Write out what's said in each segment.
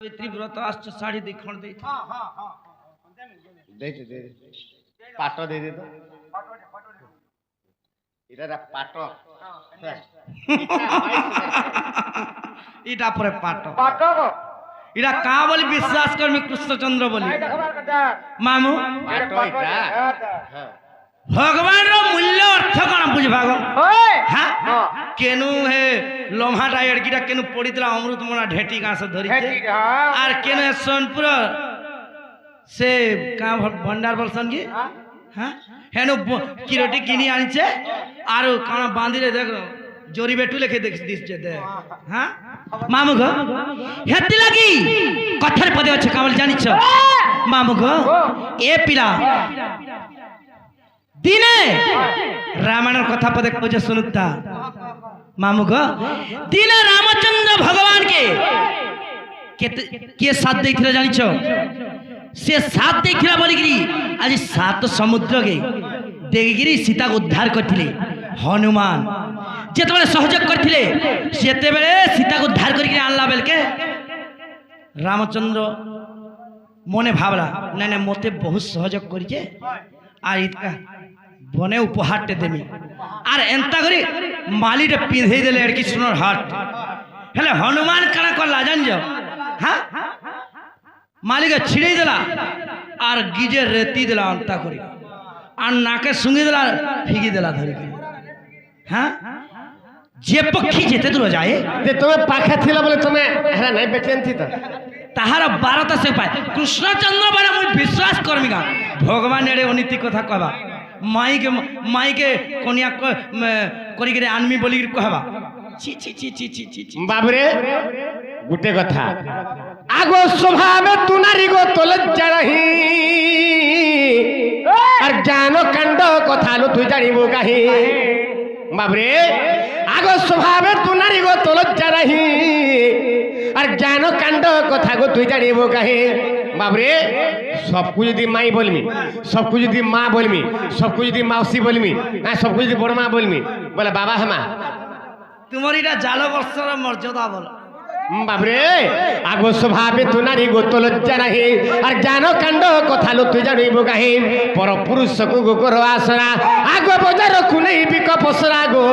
सावित्री व्रत आश्च साड़ी दे खण दे दे दे पाटो दे दे तो इधर पाटो इटा पर पाटो इटा का बोली विश्वास कर मी कृष्णचंद्र बोली मामू पाटो इटा भगवान रो मूल्य अर्थ कौन बुझभाग हाँ केनु हे लोमाटा एड़कीटा केनु पड़ीला अमृत मना ढेटी गाँ से धरी आर केनु सोनपुर से का भंडार बलसन की हाँ हेनु किरोटी किनी आनिचे आरो काना बांधी रे देख जोरी बेटू लेके देख दिस जे दे हाँ मामू गो हेती लगी कथर पदे अच्छे कामल जानी छो मामू गो ए पिला दिने रामायण कथा पदे खोजे सुनुता मामू गो दिने रामचंद्र भगवान के साथ देखिला जानी छो से साथ देखिला बोलिगिरी आज सात समुद्र के देखिगिरी सीता को उद्धार करथिले हनुमान जेतबेले सहयोग करथिले सेतेबेले सीता को उद्धार करिके आनला बेलके रामचंद्र मने भावला नहीं नहीं मते बहुत सहयोग करिके आ इतका बने उपहार टे देमी आर एंता करी माली टे पिंधे देले एड़की सुनर हाट हेले हनुमान कणा करला जान जो हां मालिक छिड़े देला आर गिजे रेती देला अंता करी आर नाके सुंगी देला फिगी देला धरी हां जे पक्षी जेते दूर जाए ते तुम्हें पाखे थिला बोले तुम्हें हेरा नहीं बेचेन थी तो ताहार बारता से पाए कृष्णचंद्र बारे मुई विश्वास करमिगा भगवान एड़े अनीति कथा कहबा माई के कोनिया करी के आनमी बोली कहबा ची ची ची ची ची ची बाबरे गुटे कथा आगो स्वभाव तू नारी गो तो लज्जा रही और जानो कांड कथा लो तू जानिबो काहे बाबरे आगो स्वभाव तू नारी गो तो लज्जा रही और जानो कांड कथा गो तू जानिबो काहे बाबरे सब कुछ यदि माई बोलमी सब कुछ यदि माँ बोलमी सब कुछ यदि मौसी बोलमी सब कुछ यदि बड़ माँ बोलमी बोले बाबा हमा तुम्हारी जाल वर्षर मर्यादा बोलो बाबरे आगो स्वभाव तू नारी गो तो लज्जा नहीं और जानो कांड कथा लो तू जानिबो काहे पर पुरुष को गो करो आसरा आगो बजार को नहीं बिक पसरा गो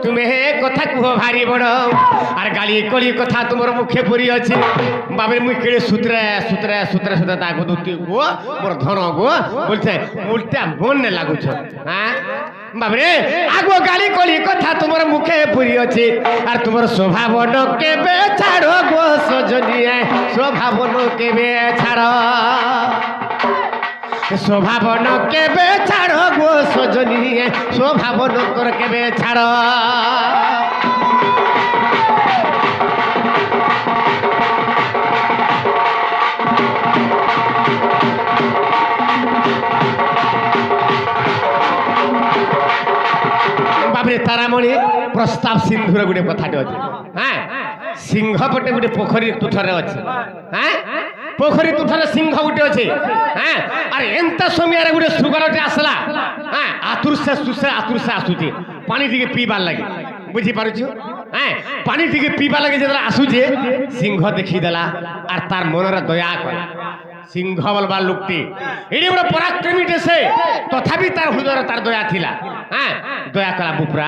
तुम्हें हे कथा कुह भारी बड़ और गाली कली कथा तुमर मुखे पुरी अछि बाबरे मुई केड़े सूत्रे सूत्रे सूत्रे सूत्रे ता गो दुती गो मोर धन गो बोलते उल्टा मन ने लागु छ हां बाबरे आगो गाली कली कथा तुमर मुखे पुरी अछि और तुमर स्वभाव न केबे छाड़ो गो सजनिए स्वभाव न केबे छाड़ो स्वभाव न केबे छाड़ो गो सजनिए स्वभाव न कर केबे छाड़ो बाबरे तारामणि प्रस्ताव सिंधुर गोटे कथाटे अच्छे हाँ सिंह पटे गोटे पोखरी तुठरे अच्छे हाँ पोखरी तुठरे सिंह गोटे अच्छे हाँ अरे एंता समय गोटे सुगरटे आसला हाँ आतुर से आसुचे पानी टिके पीबार लगे बुझी पारुछु हाँ पानी टिके पीबार लगे जब आसुचे सिंह देखीदेला और तार मनरे दया कला सिंह बोलबा लुकटी एडी बड़ पराक्रमी से तथापि तार हृदय तार दया थिला हां दया कला बुपरा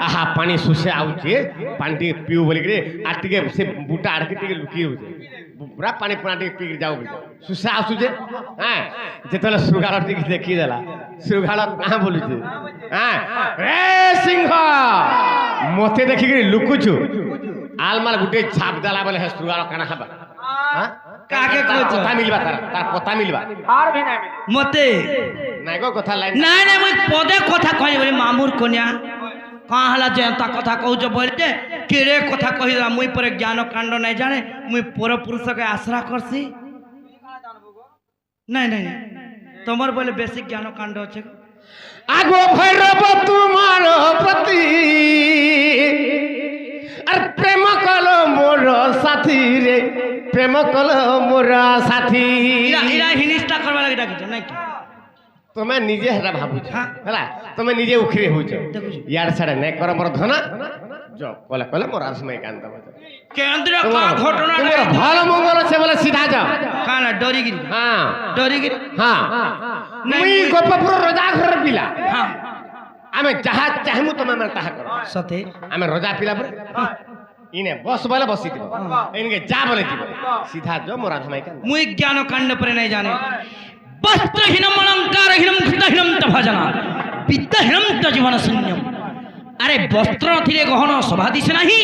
आहा पानी सुसे आउचे पानी टिके पिउ बोली के आ टिके से बूटा आड़ के टिके लुकी होजे बुपरा पानी टिके पी जाऊ सुसे आसुजे हां जेतले सुगार टिके देखि देला सुगार कहां बोलुचे हां रे सिंह मते देखि के लुकुछु आलमाल गुटे छाप देला बोले हे सुगार काना खाबा हां काके पता मिलबा तार पता मिलबा आर भी नहीं मते नाइको कथा लाइन नहीं नहीं मैं पदे कथा कहि बोली मामूर कोन्या का हला जेंता कथा कहू जो बोलते केरे कथा कहिला मुई पर ज्ञान कांड नहीं जाने मुई पर पुरुष के आश्रा करसी नहीं नहीं तमर बोले बेसिक ज्ञान कांड अछि आगो भैरव तुमार प्रति अर प्रेम कलो मोर साथी रे प्रेम कलो मोर साथी इरा हिनिस्टा करबा लागि डाकिछ नै कि तुम्हें निजे हरा भाबुछ हला तुम्हें निजे उखरे होछ यार छडा नै कर मोर धन जो कोला कोला मोर आसमय कांत केंद्र का घटना भल मंगल से बोले सीधा ना डरिगिरी हाँ डरिगिरी हाँ मुई गोपपुर रजा घर पिला हाँ आमे जहा चाहमु तमे मैं ताहा करो सते आमे रजा पिला पर इने बस बोले बसी थी इनके जा बोले थी सीधा जो मोरा धमाई का मुई ज्ञान कांड पर नहीं जाने वस्त्रहीनम अलंकारहीनम घृतहीनम तभजना विद्याहीनम तजीवन शून्यम अरे वस्त्र नथिले गहन सभा दिशे नाही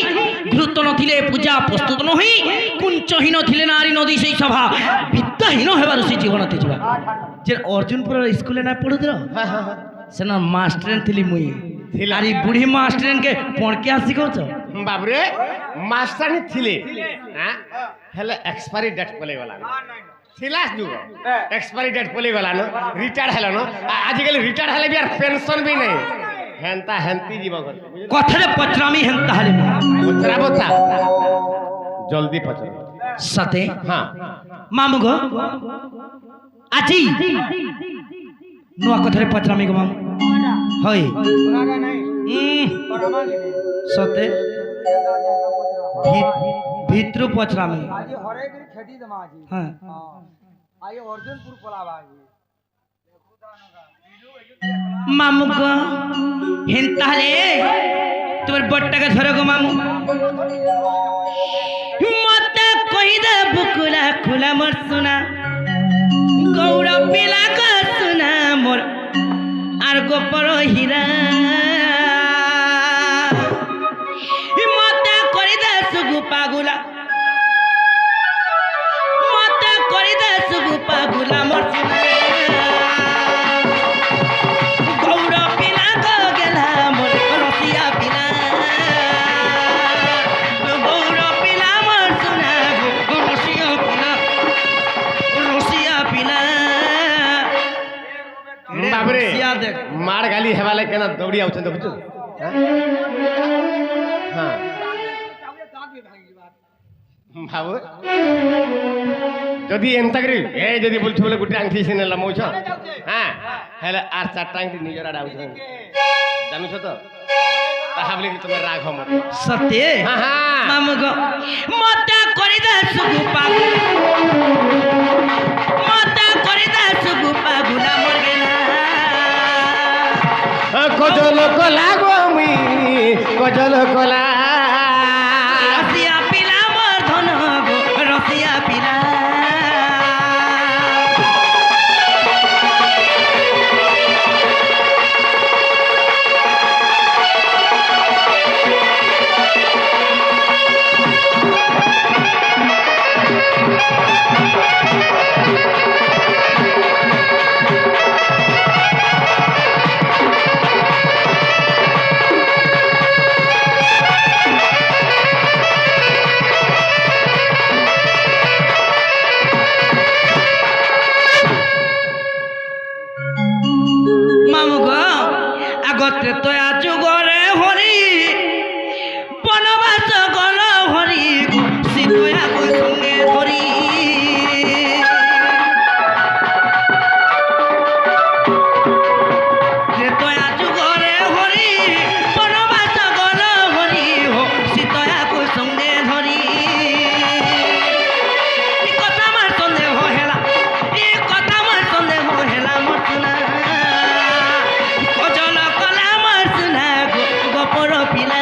घृत नथिले पूजा प्रस्तुत नही कुंचहीन थिले नारी नदी से सभा विद्याहीन हेबार से जीवन तेजवा जे अर्जुनपुर स्कूल ना पढुतिर हाँ हाँ हाँ सेना मास्टरन थिली मुई थिला। अरे बुढ़ी मास्टरन के पढ़के आसी कहछ बाबरे मास्टर नि थिले हां हेले एक्सपायरी डेट पले वाला थिला जुग एक्सपायरी डेट पले वाला न रिटायर हेला न आज कल रिटायर हेले भी यार पेंशन भी नहीं हेंता हेंती जीव घर कथरे पचरामी हेंता हाले पचरा बता जल्दी पचरा सते हां मामू गो आजी नुआ कथरे पचरामी गो मामू हय सते भित्रु पचरामी हाँ मामू गो हेंता हाले तुम्हार बट्टा का धरो गो मामू मते कहि दे बुकुला खुला मोर सुना गौरव पिला का सुना मोर आर गोपर हीरा मते करि दे सुगु पागुला मते करि दे सुगु पागुला मोर सुना गौरव पिला को गेला मोर रसिया पिला गौरव पिला मोर सुना रसिया पिला बाबरे रसिया देख मार गाली हेवाले केना दौड़ी आउछ देखु हां बाबू जदि एंता करी ए जदि बोलछ बोले गुटे आंखी सिने लमौछ हां हेले आर चारटा आंखी निजरा डाउछ जानु छ त ताहा बोले कि तुमे राख मत सत्य हां हां मामू गो मता करि दे सुगु पागु मता करि दे सुगु पागुला मोर गेला कजल कला गो मुई कजल कला रसिया पिला मोर धन गो रसिया पिला मामू गो আগতে তো আজু গরে হরি বনবাস গল হরি সিতয়া কই সঙ্গে ধরি যে তো আজু গরে হরি বনবাস গল হরি হো সিতয়া কই সঙ্গে ধরি এই কথা আমার সন্দেহ হেলা এই কথা আমার সন্দেহ হেলা মোর সুনা কজল কলা মোর সুনা গোপর পিলা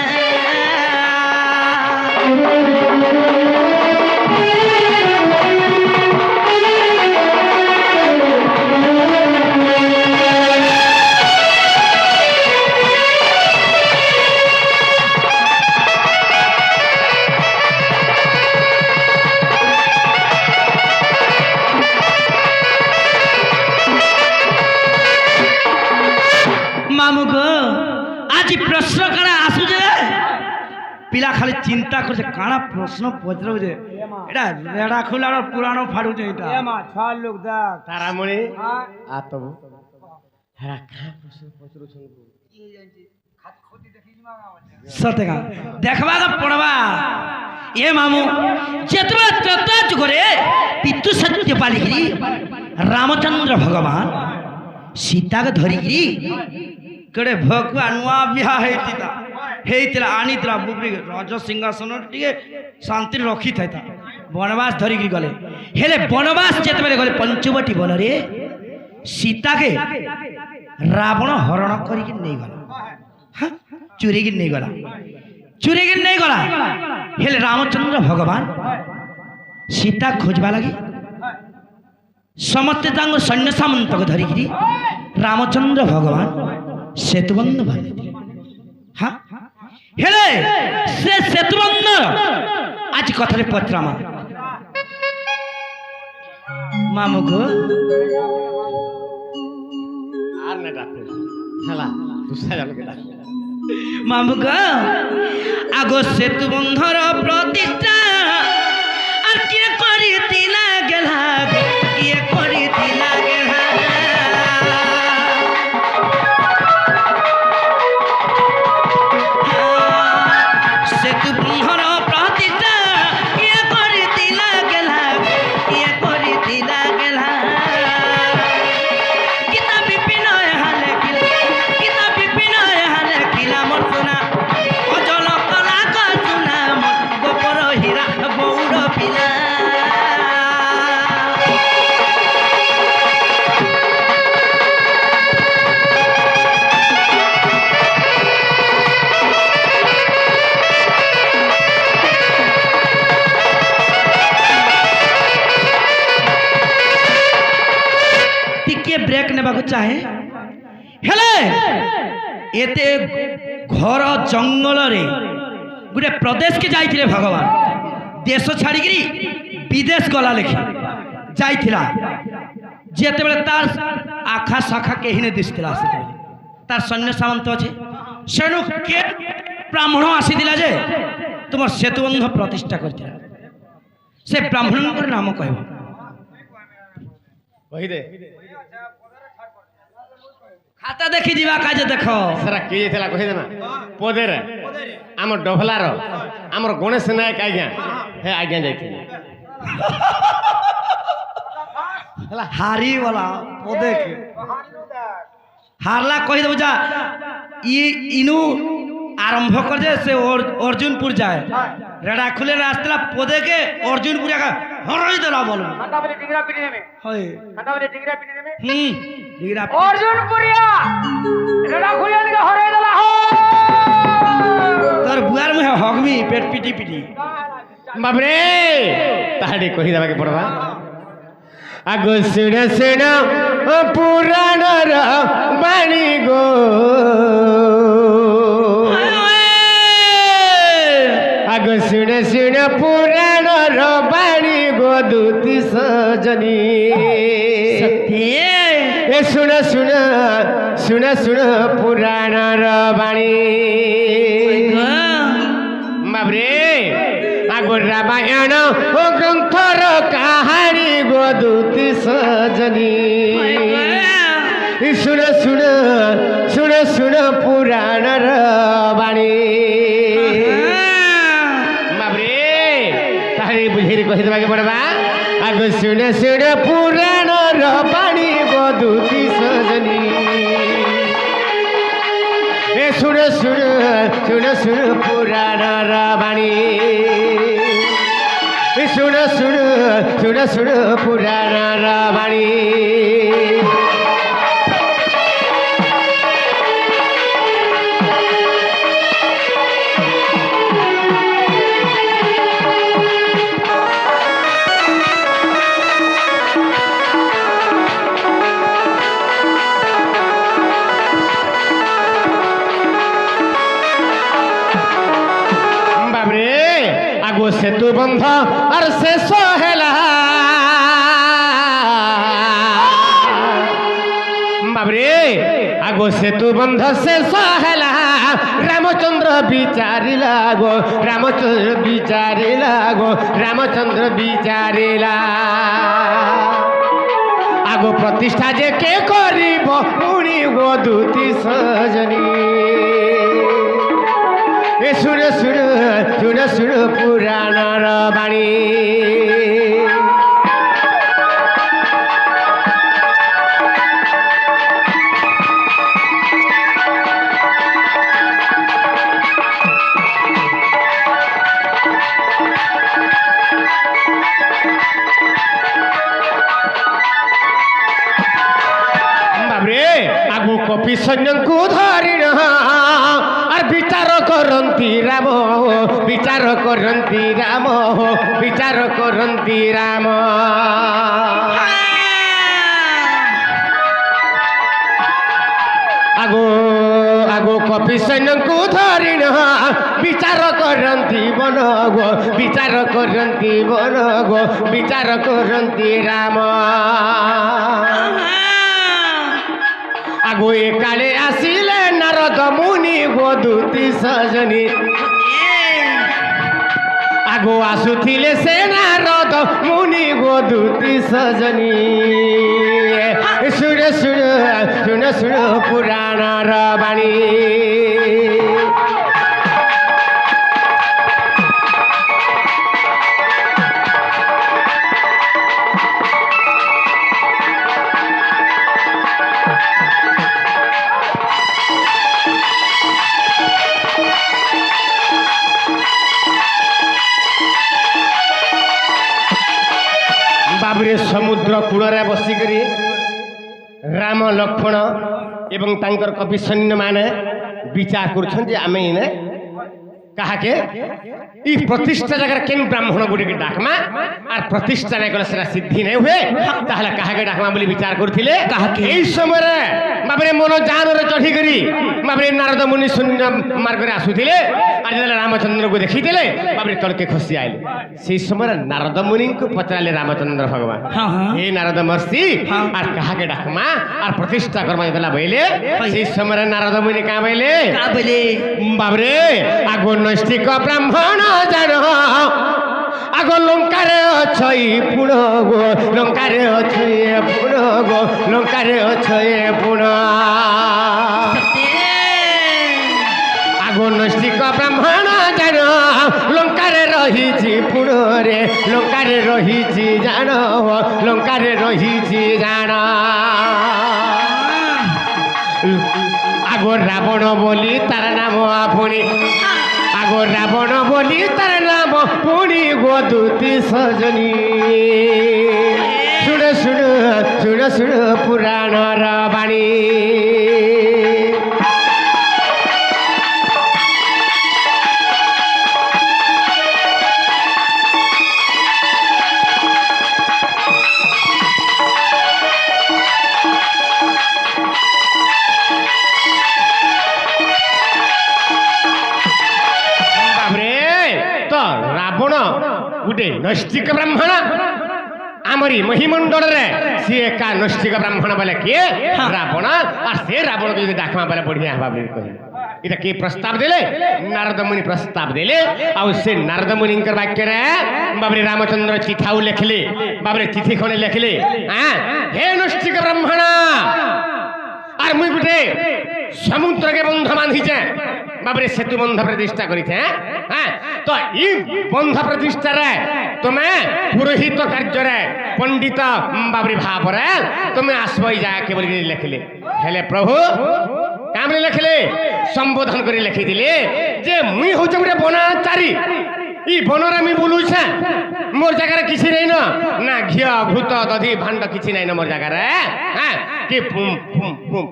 मामू गो आज प्रश्न काना आसु जे पिला खाली चिंता करছে কানা প্রশ্ন পচরাও যে এটা রেড়া খোলার পুরানো ফাড়ু যে এটা এমা ছয় লোক দেখ তারামণি আতব হেরা খা প্রশ্ন পচরু ছন सतेगा देखबा का पड़वा ए मामू जेतबा त्रेता जुगरे पितृ सत्य पालिगिरी रामचंद्र भगवान सीता के धरिगिरी कड़े भगवान नुआ बिहा हेतिला आनीतिला बुबरी राज सिंहासन टिके शांति रखी था বনবাস ধরিকি গলে হেলে বনবাস যেতবেলে গলে পঞ্চবটী বনরে সীতাকে রাবণ হরণ করিকি নেই গলা চুরিকি নেই গলা চুরিকি নেই গলা হেলে রামচন্দ্র ভগবান সীতা খোঁজবা লাগি সমস্তে তাঙ্গ সৈন্য সামন্তকে ধরিকি রামচন্দ্র ভগবান সেতুবন্ধ বানিয়ে হ্যাঁ হেলে সে সেতুবন্ধ আজ কথারে পত্রামা মামুগো আর না ডাক হেলা দুসরা জানকে ডাক মামুগো আগো সেতুবন্ধর প্রতিষ্ঠা আর কে করি দিলা গেলা কে করি দিলা গেলা সেতুবন্ধর প্রতিষ্ঠা কে করি দিলা গেলা কে করি দিলা গেলা কিতা বিপিন হালে কিতা বিপিন হালে কিলা মোর সোনা অজল কলা কসুনা মোর গোপর হীরা গৌর পিলা টিকে ব্রেক নেବାକୁ চাহে হেলে এতে ঘর জঙ্গলরে গোটে প্রদেশকে যাইଥିଲେ ভগবান দেশ ছাড়িকি বিদেশ গলা লেখে যাইଥିଲା যেତେବେଳେ তার আখা শাখা কেহি নে দিশিলা সেତେବେଳେ তার সৈন্য সামন্ত আছে সেণু কে ব্রাহ্মণ আসিଥିଲା যে তোমার সেতুবন্ধ প্রতিষ্ঠা করিଥିଲା সে ব্রাহ্মণଙ୍କର নাম କହିବ কই দে খাতা দেখি যা কাজে দেখ সেরা কে ଥିଲା কই দে না পদেরে আমার ডভলার আমার গণেশ নায়ক আজ্ঞা হে আজ্ঞা যাইছিল হেলা হারি বলা পদেক হারলা কই দেব যা ইনু আরম্ভ করে যে সে অর্জুনপুর যায় রেডা খুলে আসতলা পদেকে অর্জুনপুর একা হরই দেলা বলবো খান্ডাবলি ডিগরা পিটি নেবে হয় খান্ডাবলি ডিগরা পিটি নেবে ডিগরা অর্জুনপুরিয়া রেডা খুলিয়া দিকে হরাই দেলা হো তোর বুয়ার মুহে হগমি পেট পিটি পিটি বাবরে তাহাডি কহি দেবাকে পড়বা আগো শুণ শুণ পুরাণর বাণী গো আগো শুণ শুণ পুরাণর বাণী গো দুতি সজনী এ শুণ শুণ শুণ শুণ পুরাণর বাণী বাবরে আগো রামায়ণ ও গ্রন্থর কাহানী গো দুতি সজনী শুণ শুণ শুণ শুণ পুরাণর বাণী বাবরে তাহারি বুঝিরি কহি দেবাকে পড়বা আগো শুণ শুণ পুরাণর বাণী গো দুতি সজনী এ শুণ শুণ শুণ শুণ পুরাণর বাণী শুণ শুণ শুণ শুণ পুরাণর বাণী আগো সেতু বন্ধ আর শেষ হেলা বাবরে আগো সেতু বন্ধ শেষ হেলা রামচন্দ্র বিচারিলা গো রামচন্দ্র বিচারিলা গো রামচন্দ্র বিচারিলা আগো প্রতিষ্ঠা যে কে করিব পুনি গো দুতি সজনী এ শুণ শুণ শুণ শুণ পুরাণর বাণী कवि सैन्य को धरिण और विचार करती राम विचार करती राम विचार करती राम आगो आगो कपि सैन्य को धरिण विचार करती बन गो विचार करती बन गो विचार करती राम आगो एकाले आसिले नारद मुनि गोदूती सजनी आगो आसुथिले से नारद मुनि गोदूती सजनी सुन सुन सुन सुन पुराण र बाणी बाबरे समुद्र कूଳରେ बसिकरी राम लक्ष्मण एवं तांकर कवि सैन्य माने विचार कर आम इने कहा ई प्रतिष्ठा जगह केन ब्राह्मण गुटे के डाकमा आर प्रतिष्ठा नहीं कले सेरा सिद्धि नहीं हुए ताहला कहा के डाकमा बोली विचार करथिले कहा के एई समय रे बाबरे मन जान रे चढ़ी करी बाबरे नारद मुनि शून्य मार्ग रे आसुथिले आज रामचंद्र को देखिथिले बाबरे तड़के खसी आइले से समय रे नारद मुनि को पचराले रामचंद्र भगवान हां हां हे नारद महर्षि आर कहा के डाकमा आर प्रतिष्ठा करमा देला भइले से समय रे नारद मुनि का भइले बाबरे आगो नैष्ठिक ब्राह्मण जान आगो लंकारे अछई पुण गो लंकारे अछई पुण गो लंकारे अछई पुण आगो नैष्ठिक ब्राह्मण जान लंकारे रहिछि पुण रे लंकारे रहिछि जान लंकारे रहिछि जान आगो रावण बोली तार नाम पुणी आगो रावण बोली तार नाम पुणी गोदूती सजनी सुन सुन सुन सुन पुराण र बाणी गोटे नैष्ठिक ब्राह्मण आमरी महिमंडल रे सी एका नैष्ठिक ब्राह्मण बोले किए रावण और से रावण को डाकमा बोले बढ़िया हवा बोली कहि इटा के प्रस्ताव देले नारद मुनि प्रस्ताव देले आ से नारद मुनि कर वाक्य रे बाबरे रामचंद्र चिठाउ लिखले बाबरे चिठी खने लिखले हां हे नैष्ठिक ब्राह्मण आर मुई गुटे समुद्र के बंध बांधी छे बाबरे सेतु बंध प्रतिष्ठा करी थे हां तो ई बंध प्रतिष्ठा रे तुम्हें पुरोहित कार्य रे पंडित बाबरी भाव रे तुम्हें आसबई जा के बोली लिखले हेले प्रभु काम रे लिखले संबोधन करी लिखि दिले जे मुई हो गुटे बनाचारी ई बनरा मी बोलू छे मोर जगह रे किछि नै ना घिया भूत दधी भांड किछि नै न मोर जगह रे हां कि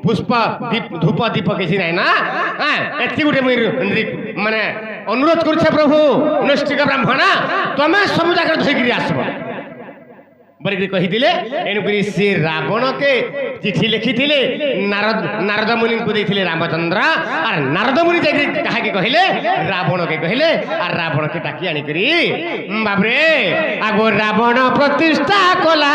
पुष्प धूप दीप किछि नै ना हां एति गुटे माने अनुरोध करू छे प्रभु नैष्ठिक ब्राह्मण तमे सब जगह धइकरी आसबो बरकरी कही दिले एनुकरी से रावण के चिठी लिखी थिले नारद मुनि को देथिले रामचंद्र और नारद मुनि जाके कहा के कहले रावण के कहले और रावण के टाकी आनी करी बाबरे आगो रावण प्रतिष्ठा कला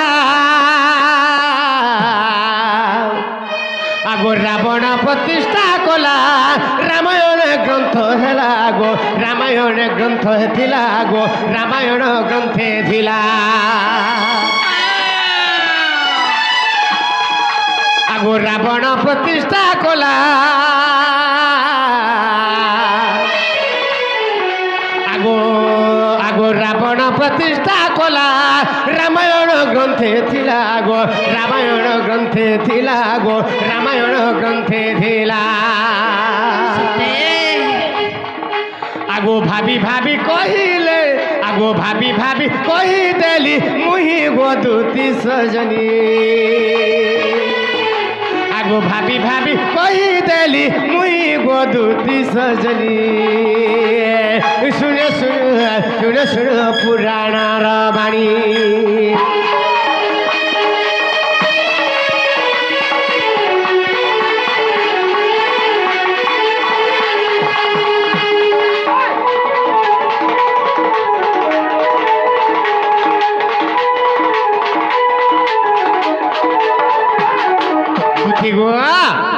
आगो रावण प्रतिष्ठा कला रामायण ग्रंथ हेला गो रामायण ग्रंथ थिला गो रामायण ग्रंथे थिला आगो रावण प्रतिष्ठा कला आगो आगो रावण प्रतिष्ठा कला रामायण ग्रंथे थिला गो रामायण ग्रंथे थिला गो रामायण ग्रंथे थिला आगो भाभी भाभी कहिले आगो भाभी भाभी कही देली मुही गोदूती सजनी गो भाभी भाभी कहीदेली मुई गो दूती सजनी सुने सुने पुराण बाणी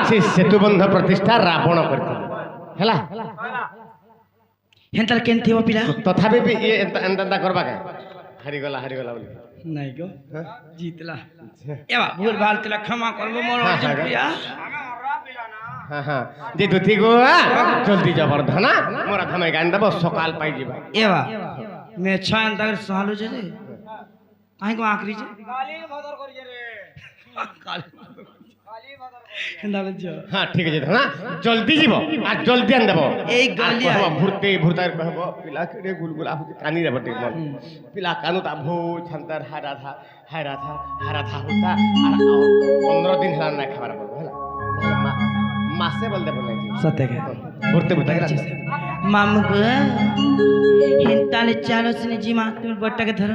से सेतुबंध प्रतिष्ठा रावण करला हेंताल केन थिबो पिला तथापि भी ये एंता करबा के हारी गला बोली नहीं गो जीतला एवा भूल भाल तला क्षमा करबो मोर अर्जुन प्रिया हां हां जे दुथी गो जल्दी जबरदना मोरा धमे गान दबो सकाल पाई जीबा एवा मैं छान तक सालो जे रे काहे को आखरी जे काली भदर करी रे काली हाँ ठीक है धना जल्दी जीव आ जल्दी आन देबो एक गली कहबो भुरते भुरतार कहबो पिला केडे गुलगुला कानी रे बटे मन पिला कानु ता भो छंतर हारा था होता और 15 दिन हला ना खबर बोल हला मासे बोल देबो नहीं सत्य के भुरते भुरता मामू को हिंताले चालो सिने जी मा तुम बट्टा के धर